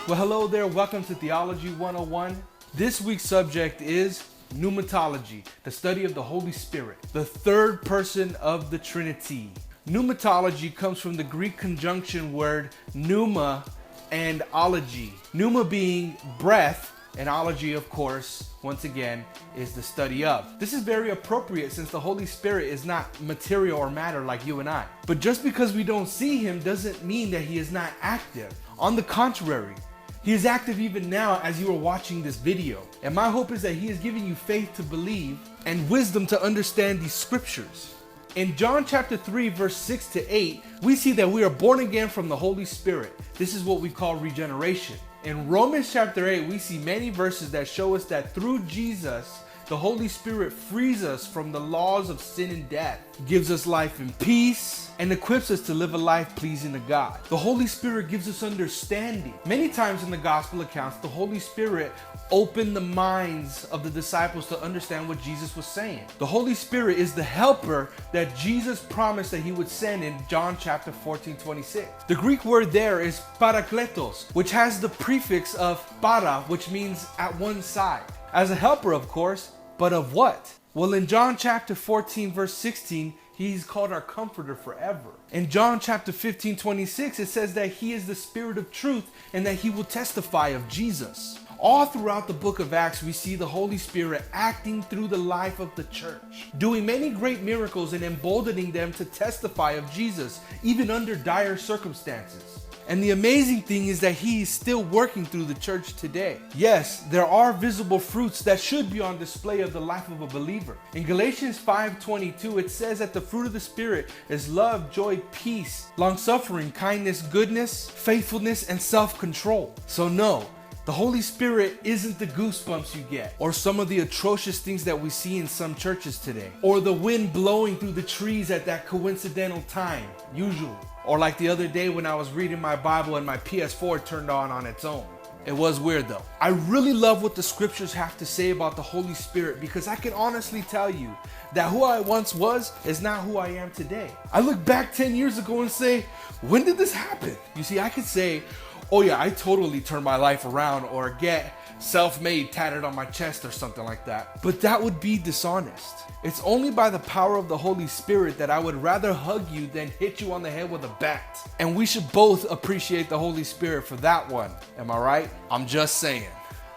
Well, hello there. Welcome to Theology 101. This week's subject is Pneumatology, the study of the Holy Spirit, the third person of the Trinity. Pneumatology comes from the Greek conjunction word pneuma and ology. Pneuma being breath, and ology, of course, once again, is the study of. This is very appropriate since the Holy Spirit is not material or matter like you and I. But just because we don't see him doesn't mean that he is not active. On the contrary, he is active even now as you are watching this video. And my hope is that he is giving you faith to believe and wisdom to understand these scriptures. In John chapter 3, verse 6 to 8, we see that we are born again from the Holy Spirit. This is what we call regeneration. In Romans chapter 8, we see many verses that show us that through Jesus, the Holy Spirit frees us from the laws of sin and death, gives us life and peace, and equips us to live a life pleasing to God. The Holy Spirit gives us understanding. Many times in the gospel accounts, the Holy Spirit opened the minds of the disciples to understand what Jesus was saying. The Holy Spirit is the helper that Jesus promised that he would send in John chapter 14:26. The Greek word there is Parakletos, which has the prefix of para, which means at one side. As a helper, of course, but of what? Well, in John chapter 14, verse 16, he's called our comforter forever. In John chapter 15:26, it says that he is the Spirit of truth and that he will testify of Jesus. All throughout the book of Acts, we see the Holy Spirit acting through the life of the church, doing many great miracles and emboldening them to testify of Jesus, even under dire circumstances. And the amazing thing is that he is still working through the church today. Yes, there are visible fruits that should be on display of the life of a believer. In Galatians 5:22, it says that the fruit of the Spirit is love, joy, peace, long-suffering, kindness, goodness, faithfulness, and self-control. So no, the Holy Spirit isn't the goosebumps you get, or some of the atrocious things that we see in some churches today, or the wind blowing through the trees at that coincidental time, usually. Or like the other day when I was reading my Bible and my PS4 turned on its own. It was weird though. I really love what the scriptures have to say about the Holy Spirit because I can honestly tell you that who I once was is not who I am today. I look back 10 years ago and say, when did this happen? You see, I could say, oh yeah, I totally turned my life around or get self-made tatted on my chest or something like that. But that would be dishonest. It's only by the power of the Holy Spirit that I would rather hug you than hit you on the head with a bat. And we should both appreciate the Holy Spirit for that one. Am I right? I'm just saying.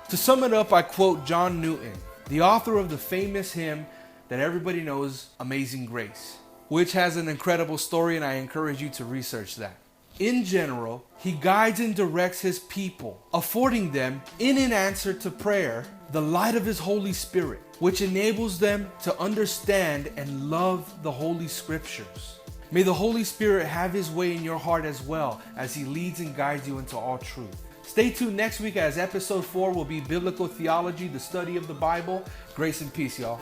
To sum it up, I quote John Newton, the author of the famous hymn that everybody knows, Amazing Grace, which has an incredible story, and I encourage you to research that. In general, he guides and directs his people, affording them, in an answer to prayer, the light of his Holy Spirit, which enables them to understand and love the Holy Scriptures. May the Holy Spirit have his way in your heart as well as he leads and guides you into all truth. Stay tuned next week as episode 4 will be Biblical Theology, the study of the Bible. Grace and peace, y'all.